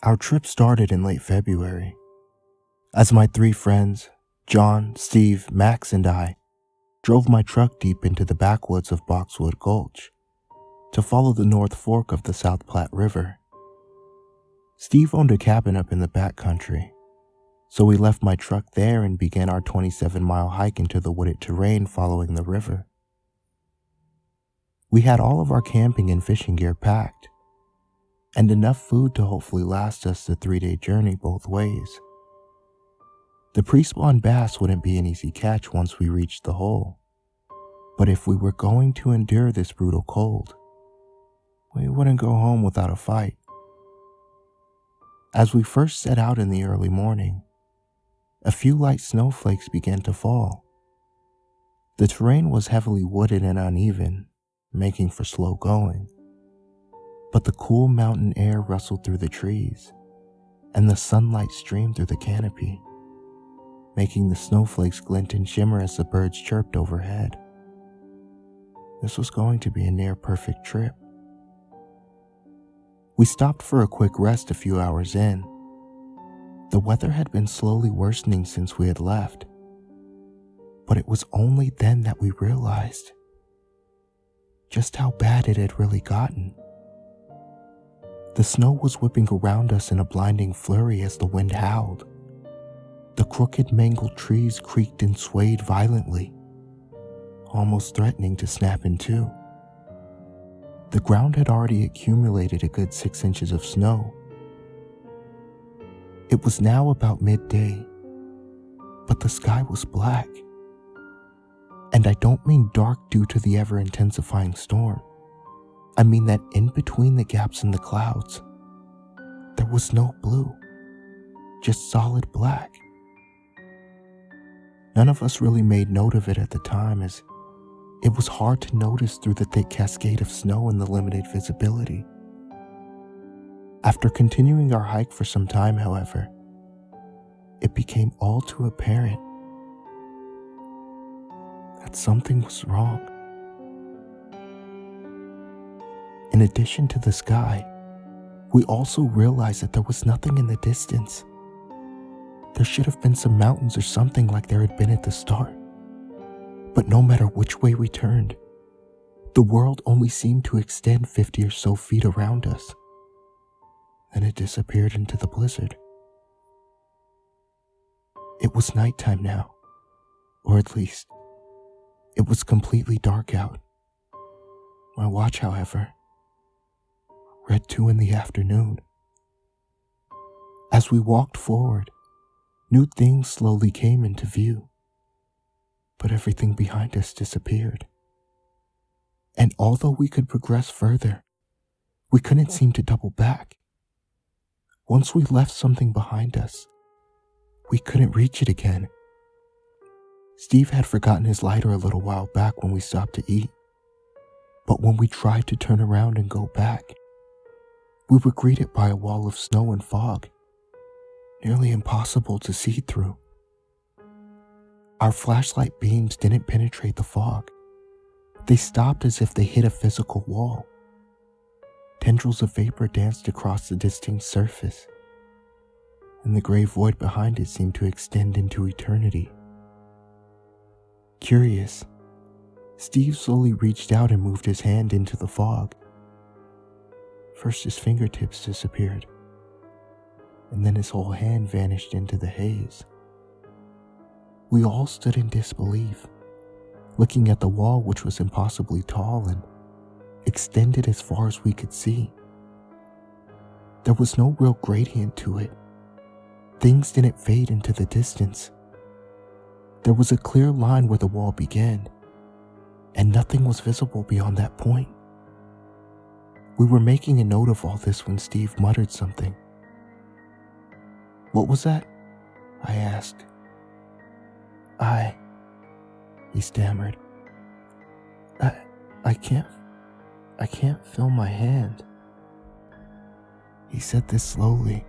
Our trip started in late February, as my three friends, John, Steve, Max, and I, drove my truck deep into the backwoods of Boxwood Gulch to follow the North Fork of the South Platte River. Steve owned a cabin up in the backcountry, so we left my truck there and began our 27-mile hike into the wooded terrain following the river. We had all of our camping and fishing gear packed, and enough food to hopefully last us the 3-day journey both ways. The pre-spawn bass wouldn't be an easy catch once we reached the hole, but if we were going to endure this brutal cold, we wouldn't go home without a fight. As we first set out in the early morning, a few light snowflakes began to fall. The terrain was heavily wooded and uneven, making for slow going, but the cool mountain air rustled through the trees, and the sunlight streamed through the canopy, making the snowflakes glint and shimmer as the birds chirped overhead. This was going to be a near-perfect trip. We stopped for a quick rest a few hours in. The weather had been slowly worsening since we had left, but it was only then that we realized just how bad it had really gotten. The snow was whipping around us in a blinding flurry as the wind howled. The crooked, mangled trees creaked and swayed violently, almost threatening to snap in two. The ground had already accumulated a good 6 inches of snow. It was now about midday, but the sky was black. And I don't mean dark due to the ever-intensifying storm. I mean that in between the gaps in the clouds, there was no blue, just solid black. None of us really made note of it at the time, as it was hard to notice through the thick cascade of snow and the limited visibility. After continuing our hike for some time, however, it became all too apparent that something was wrong. In addition to the sky, we also realized that there was nothing in the distance. There should have been some mountains or something like there had been at the start. But no matter which way we turned, the world only seemed to extend 50 or so feet around us. Then it disappeared into the blizzard. It was nighttime now, or at least, it was completely dark out. My watch, however, read 2 in the afternoon. As we walked forward, new things slowly came into view, but everything behind us disappeared. And although we could progress further, we couldn't seem to double back. Once we left something behind us, we couldn't reach it again. Steve had forgotten his lighter a little while back when we stopped to eat, but when we tried to turn around and go back, we were greeted by a wall of snow and fog, nearly impossible to see through. Our flashlight beams didn't penetrate the fog. They stopped as if they hit a physical wall. Tendrils of vapor danced across the distinct surface, and the gray void behind it seemed to extend into eternity. Curious, Steve slowly reached out and moved his hand into the fog. First his fingertips disappeared, and then his whole hand vanished into the haze. We all stood in disbelief, looking at the wall, which was impossibly tall and extended as far as we could see. There was no real gradient to it. Things didn't fade into the distance. There was a clear line where the wall began, and nothing was visible beyond that point. We were making a note of all this when Steve muttered something. "What was that?" I asked. He stammered. I can't feel my hand." He said this slowly,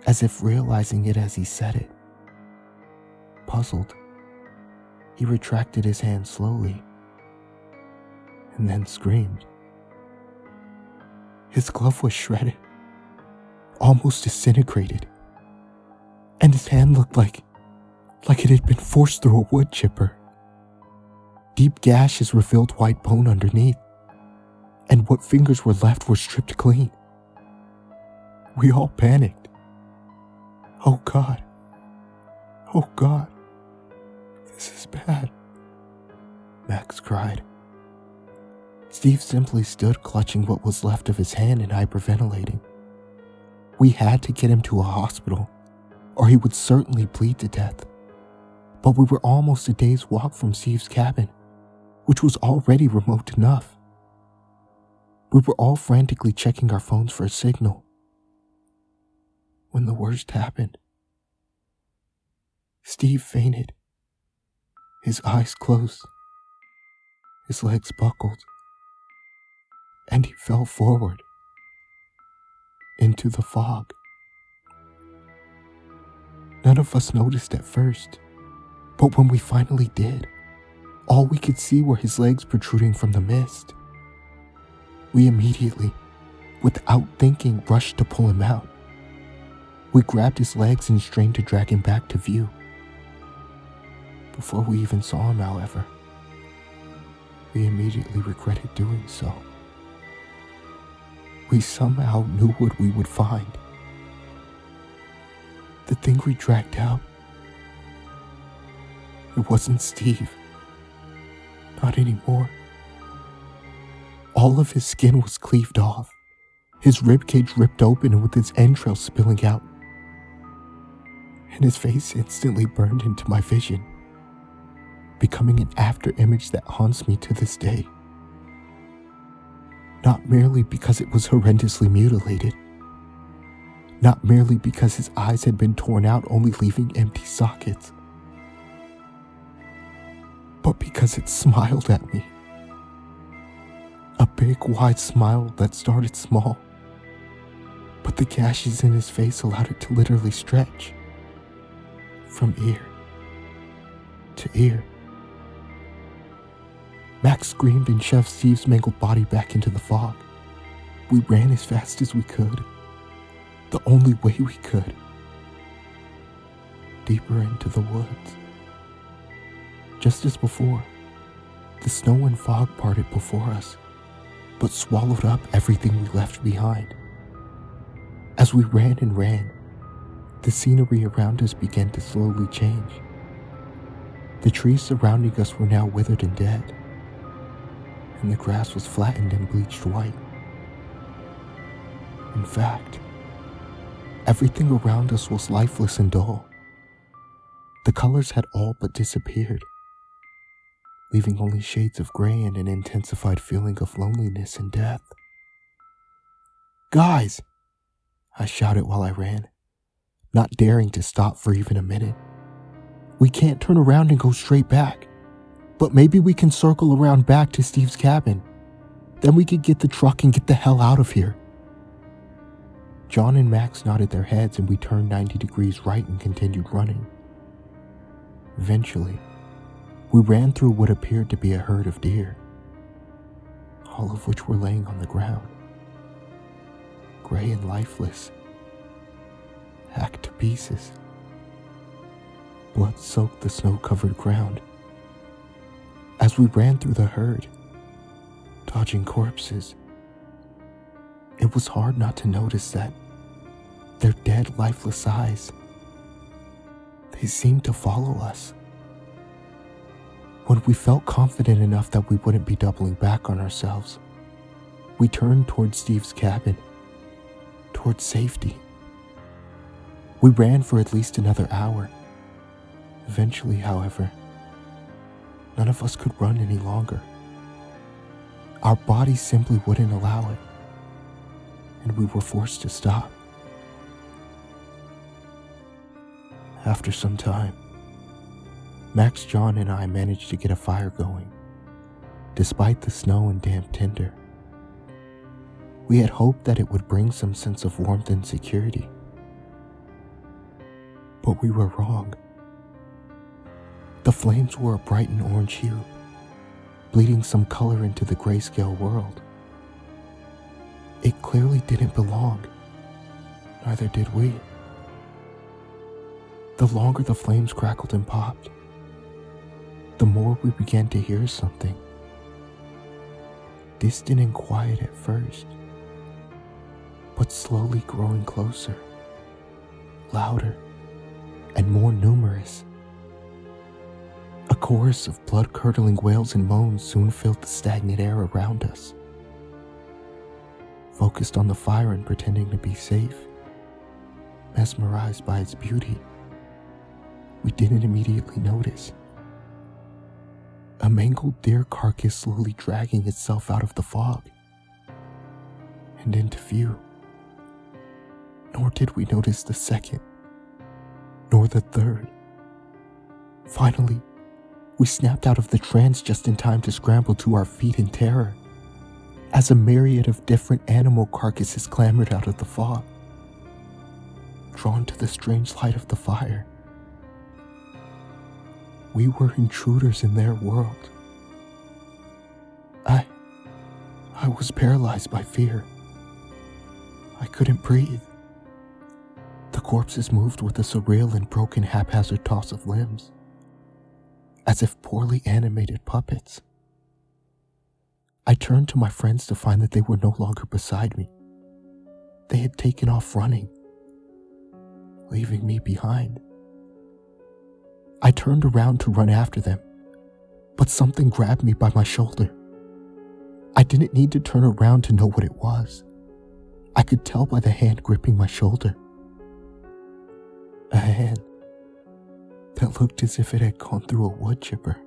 as if realizing it as he said it. Puzzled, he retracted his hand slowly, and then screamed. His glove was shredded. almost disintegrated, and his hand looked like it had been forced through a wood chipper. Deep gashes revealed white bone underneath, and what fingers were left were stripped clean. We all panicked. Oh God, this is bad, Max cried. Steve simply stood clutching what was left of his hand and hyperventilating. We had to get him to a hospital, or he would certainly bleed to death. But we were almost a day's walk from Steve's cabin, which was already remote enough. We were all frantically checking our phones for a signal when the worst happened. Steve fainted. His eyes closed, his legs buckled, and he fell forward into the fog. None of us noticed at first, but when we finally did, all we could see were his legs protruding from the mist. We immediately, without thinking, rushed to pull him out. We grabbed his legs and strained to drag him back to view. Before we even saw him, however, we immediately regretted doing so. We somehow knew what we would find. The thing we dragged out, it wasn't Steve. Not anymore. All of his skin was cleaved off, his ribcage ripped open and with his entrails spilling out. And his face instantly burned into my vision, becoming an after-image that haunts me to this day. Not merely because it was horrendously mutilated, not merely because his eyes had been torn out, only leaving empty sockets, but because it smiled at me. A big, wide smile that started small, but the gashes in his face allowed it to literally stretch from ear to ear. Max screamed and shoved Steve's mangled body back into the fog. We ran as fast as we could, the only way we could, deeper into the woods. Just as before, the snow and fog parted before us, but swallowed up everything we left behind. As we ran and ran, the scenery around us began to slowly change. The trees surrounding us were now withered and dead, and the grass was flattened and bleached white. In fact, everything around us was lifeless and dull. The colors had all but disappeared, leaving only shades of gray and an intensified feeling of loneliness and death. "Guys!" I shouted while I ran, not daring to stop for even a minute. "We can't turn around and go straight back, but maybe we can circle around back to Steve's cabin. Then we could get the truck and get the hell out of here." John and Max nodded their heads and we turned 90 degrees right and continued running. Eventually, we ran through what appeared to be a herd of deer, all of which were laying on the ground, gray and lifeless, hacked to pieces. Blood soaked the snow-covered ground. As we ran through the herd, dodging corpses, it was hard not to notice that their dead, lifeless eyes, they seemed to follow us. When we felt confident enough that we wouldn't be doubling back on ourselves, we turned towards Steve's cabin, towards safety. We ran for at least another hour. Eventually, however, none of us could run any longer. Our bodies simply wouldn't allow it, and we were forced to stop. After some time, Max, John, and I managed to get a fire going, despite the snow and damp tinder. We had hoped that it would bring some sense of warmth and security. But we were wrong. The flames were a bright and orange hue, bleeding some color into the grayscale world. It clearly didn't belong, Neither did we. The longer the flames crackled and popped, the more we began to hear something. Distant and quiet at first, but slowly growing closer, louder, and more numerous. A chorus of blood-curdling wails and moans soon filled the stagnant air around us. Focused on the fire and pretending to be safe, mesmerized by its beauty, we didn't immediately notice a mangled deer carcass slowly dragging itself out of the fog and into view. Nor did we notice the second, nor the third. Finally, we snapped out of the trance just in time to scramble to our feet in terror as a myriad of different animal carcasses clambered out of the fog, drawn to the strange light of the fire. We were intruders in their world. I was paralyzed by fear. I couldn't breathe. The corpses moved with a surreal and broken haphazard toss of limbs, as if poorly animated puppets. I turned to my friends to find that they were no longer beside me. They had taken off running, leaving me behind. I turned around to run after them, but something grabbed me by my shoulder. I didn't need to turn around to know what it was. I could tell by the hand gripping my shoulder. A hand that looked as if it had gone through a wood chipper.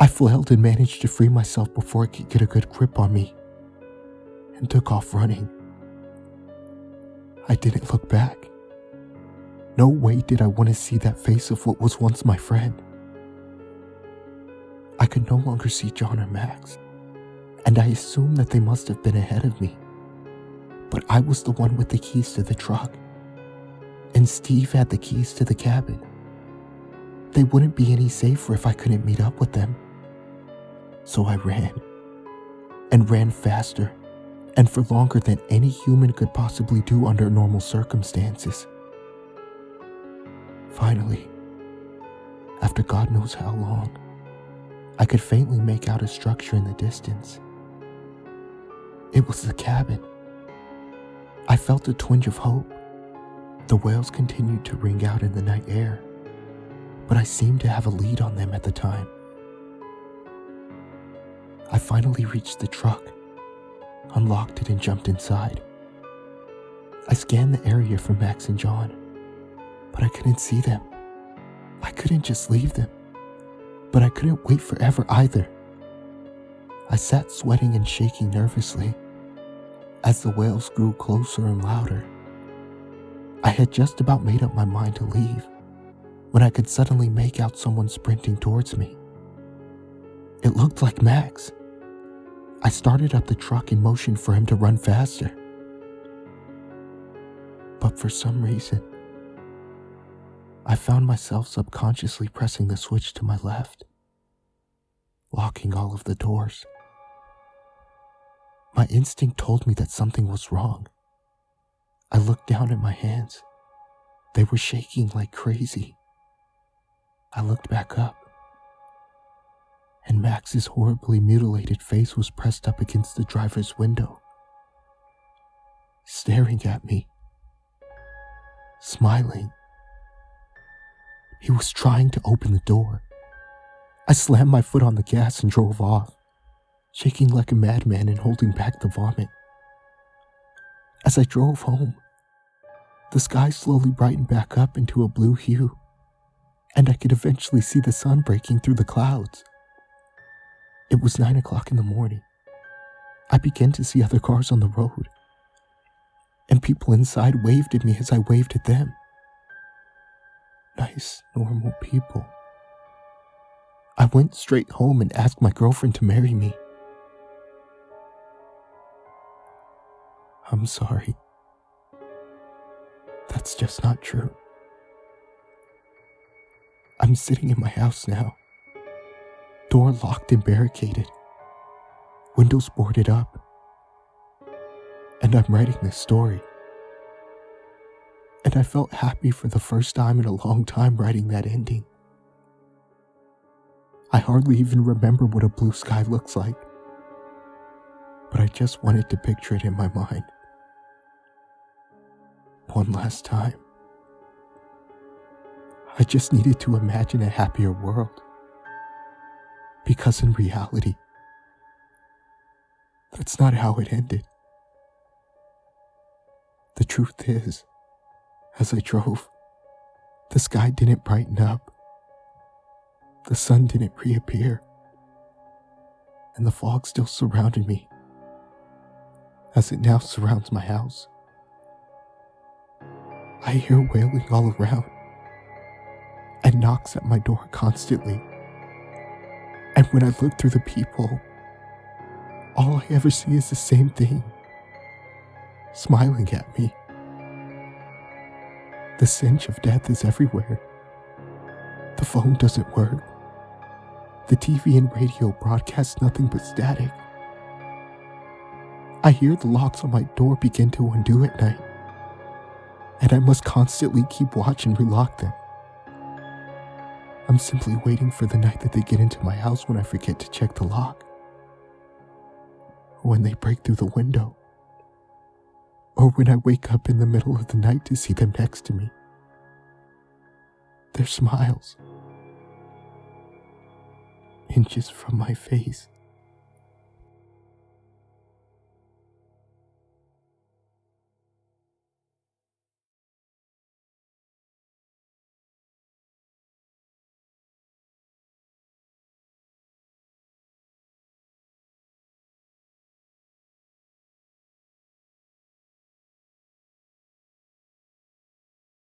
I flailed and managed to free myself before it could get a good grip on me, and took off running. I didn't look back. No way did I want to see that face of what was once my friend. I could no longer see John or Max, and I assumed that they must have been ahead of me. But I was the one with the keys to the truck, and Steve had the keys to the cabin. They wouldn't be any safer if I couldn't meet up with them. So I ran, and ran faster, and for longer than any human could possibly do under normal circumstances. Finally, after God knows how long, I could faintly make out a structure in the distance. It was the cabin. I felt a twinge of hope. The wails continued to ring out in the night air, but I seemed to have a lead on them at the time. I finally reached the truck, unlocked it and jumped inside. I scanned the area for Max and John, but I couldn't see them. I couldn't just leave them, but I couldn't wait forever either. I sat sweating and shaking nervously as the wails grew closer and louder. I had just about made up my mind to leave when I could suddenly make out someone sprinting towards me. It looked like Max. I started up the truck and motioned for him to run faster. But for some reason, I found myself subconsciously pressing the switch to my left, locking all of the doors. My instinct told me that something was wrong. I looked down at my hands. They were shaking like crazy. I looked back up, and Max's horribly mutilated face was pressed up against the driver's window, staring at me, smiling. He was trying to open the door. I slammed my foot on the gas and drove off, shaking like a madman and holding back the vomit. As I drove home, the sky slowly brightened back up into a blue hue, and I could eventually see the sun breaking through the clouds. It was 9 o'clock in the morning. I began to see other cars on the road, and people inside waved at me as I waved at them. Nice, normal people. I went straight home and asked my girlfriend to marry me. I'm sorry. That's just not true. I'm sitting in my house now, door locked and barricaded, windows boarded up, and I'm writing this story and I felt happy for the first time in a long time writing that ending. I hardly even remember what a blue sky looks like, but I just wanted to picture it in my mind. One last time. I just needed to imagine a happier world. Because in reality, that's not how it ended. The truth is, as I drove, the sky didn't brighten up, the sun didn't reappear, and the fog still surrounded me, as it now surrounds my house. I hear wailing all around, and knocks at my door constantly. And when I look through the peephole, all I ever see is the same thing, smiling at me. The stench of death is everywhere. The phone doesn't work. The TV and radio broadcast nothing but static. I hear the locks on my door begin to undo at night, and I must constantly keep watch and relock them. I'm simply waiting for the night that they get into my house when I forget to check the lock, or when they break through the window, or when I wake up in the middle of the night to see them next to me. Their smiles, inches from my face.